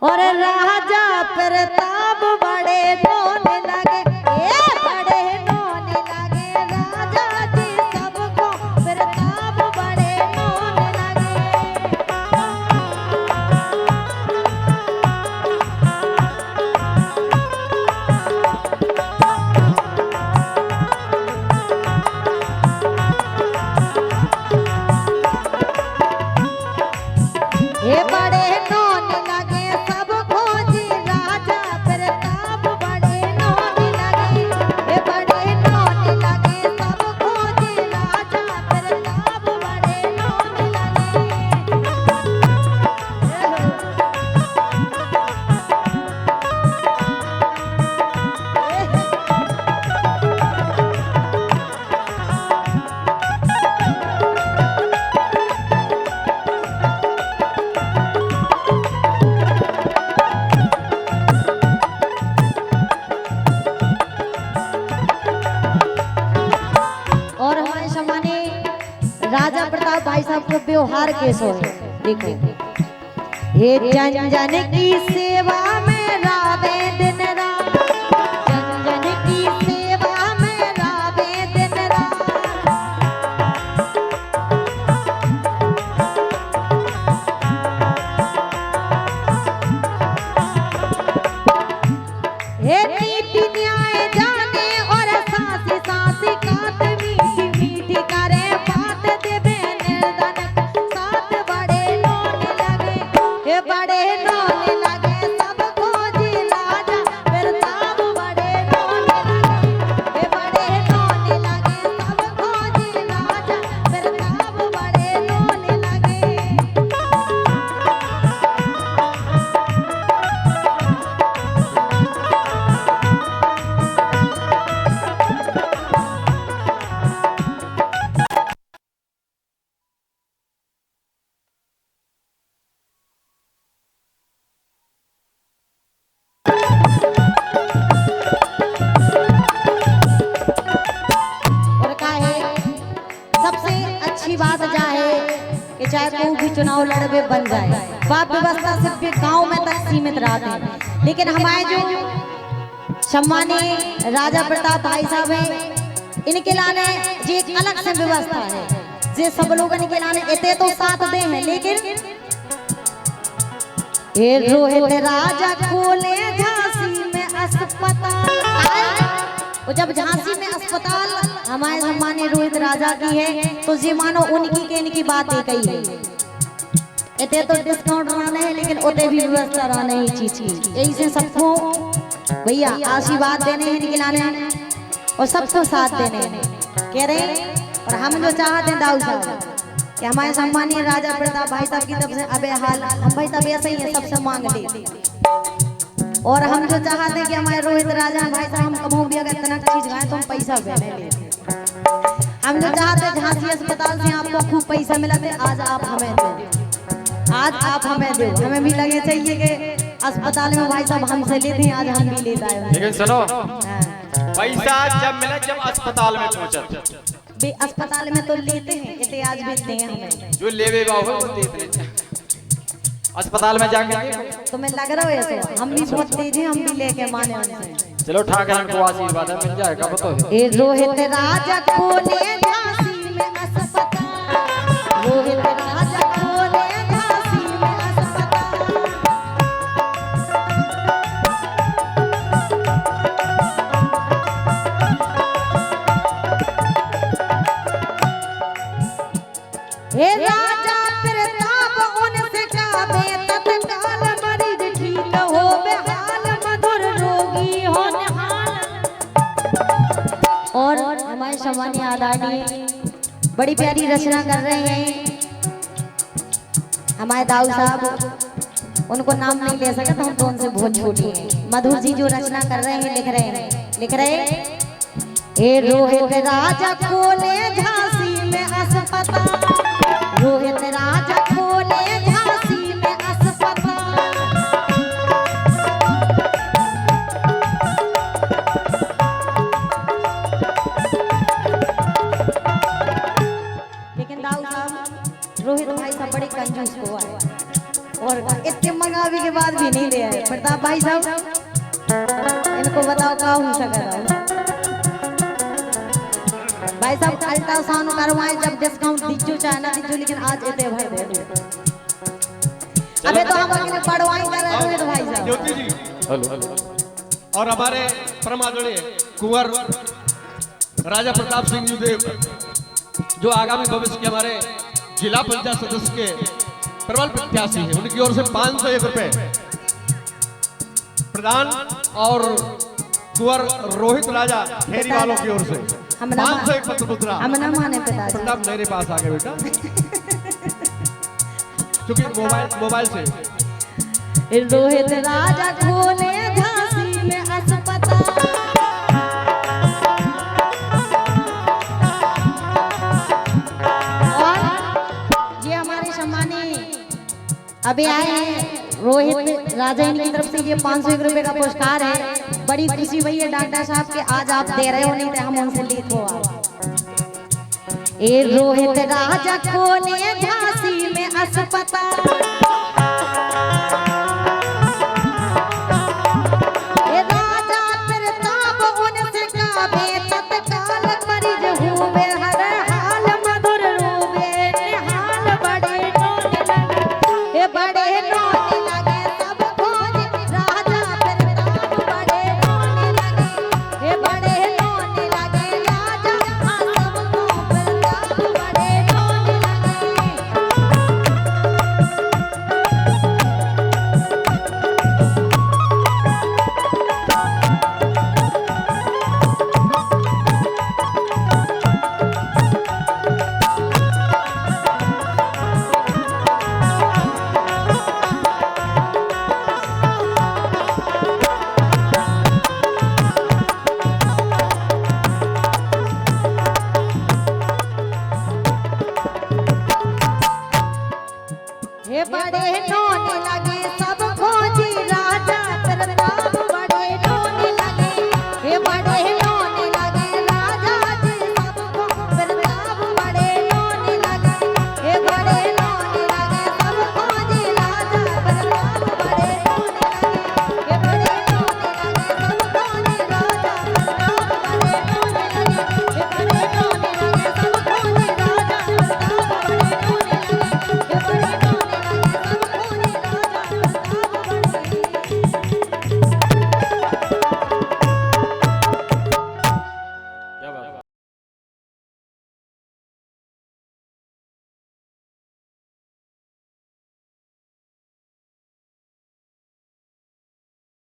और राजा प्रताप बड़े रोने लगे, बड़े रोने लगे राजा जी सबको प्रताप बड़े रोने लगे। ये बड़े रोने लगे सबको जी राजा प्रताप बड़े रोने लगे, ये बड़े रोने लगे सबको जी राजा प्रताप बड़े रोने लगे। और हमारे सम्मानी राजा प्रताप भाई साहब को व्यवहार कैसे है देखो। हे जन जन की सेवा में रावे दिन रात, जन जन की सेवा में रावे दिन रात। हे नीति न्याय जाने और सासी सासी कात मीठी मीठी करे बात देवे निर्धन साथ बड़े रोने लगे, हे बड़े रोने लगे सबको जी राजा प्रताप बड़े रोने लगे, हे बड़े रोने लगे सबको जी राजा प्रताप बड़े रोने लगे। और का है सबसे अच्छी बात जा है कि चाहे कोई भी चुनाव लड़वे बन जाए, बाप व्यवस्था सिर्फ गांव में तक सीमित रहते हैं, लेकिन हमारे जो सम्मानीय राजा प्रताप भाई साहब हैं इनके लाने जी एक अलग से व्यवस्था है, जे सब लोग इनके लाने इतने तो साथ दे हैं। लेकिन ये रोहित राजा खोले झांसी में अस्पताल, और जब झांसी में अस्पताल हमारे सम्मानीय रोहित राजा की है तो जी मानो उनकी के इनकी बात एक ही है। इतने तो डिस्काउंट रहने हैं लेकिन उतने भी व्यवस्था रहने ही चीज की, यही से सबको भैया आशीर्वाद देने हैं निकलाने और सबको साथ देने हैं कह रहे हैं। और हम जो चाहते हैं दाऊ साहब कि हमारे सम्मानीय राजा प्रताप भाई साहब की तरफ से अबे हाल हम भाई साहब ऐसे ही है सबसे मांग ले, और हम जो चाहते हैं कि हमारे रोहित राजा भाई साहब हम कमाऊं भी अगर इतना चीज गाए तो हम पैसा भी ले लेते। हम जो चाहते हैं झांसी अस्पताल से आपको खूब पैसा मिला थे, आज आप हमें दो, आज आप हमें दो। हमें भी लगे चाहिए कि अस्पताल में भाई साहब हमसे लेते हैं, आज हम भी लेते आए। लेकिन सुनो पैसा जब मिला जब अस्पताल में पहुंचा, बे अस्पताल में तो लेते हैं इतने आज भेजते हैं हमें, जो लेवे बाबू वो देते हैं अस्पताल में जाके। तो मैं लग रहा है ऐसे हम भी बहुत तेज हैं, हम भी लेके माने उनसे। चलो ठाकरन को आशीर्वाद है मिल जाएगा बताओ। ए रोहित राजा खोले झांसी में अस्पताल, रोहित राजा खोले झांसी में अस्पताल। हे राजा प्रताप उनसे काबे तत्काल मरीज ठीक हो बेहाल मधुर रोगी हो निहाल। और हमारे सम्मानीय आदरणीय बड़ी प्यारी रचना कर रहे हैं हमारे दाऊ साहब, उनको नाम नहीं ले सके तो हम तो उनसे बहुत छोटी हैं। मधुर जी जो रचना कर रहे हैं लिख रहे हे रोहित राजा खोले झांसी में अस्पताल, रोहित राजा खोले झांसी में अस्पताल। लेकिन दाऊ साहब रोहित भाई साहब बड़े कंजूस हुआ है, और इतने मंगावी के बाद आशीर्वाद भी नहीं दिया है। प्रताप भाई साहब इनको बताओ क्या हो सका भाई साहब अल्ट्रासाउंड करवाए जब डिस्काउंट दीजो चाहे ना दीजो लेकिन आज इतने भर दे दो। अबे तो हम अगले पढ़वाई कर रहे हैं तो भाई साहब ज्योति जी और हमारे परम आदरणीय कुंवर राजा प्रताप सिंह जी देव जो आगामी भविष्य के हमारे जिला पंचायत सदस्य के प्रबल प्रत्याशी हैं, उनकी ओर से 501 रुपए प्रदान और कुंवर रोहित राजा फेरी वालों की ओर से 501 पत्र मुद्रा हम ना माने पिताजी। प्रताप मेरे पास आ गए बेटा क्योंकि मोबाइल से रोहित राजा खोले झांसी में अस्पताल। और ये हमारे सम्मानी अभी आए हैं रोहित राजा, इनकी तरफ से ये 501 रुपए का पुरस्कार है। बड़ी खुशी हुई है डॉक्टर साहब के आज आप दे रहे हो, नहीं तो हम उनसे लेते हो। ए रोहित राजा खोले झांसी में अस्पताल।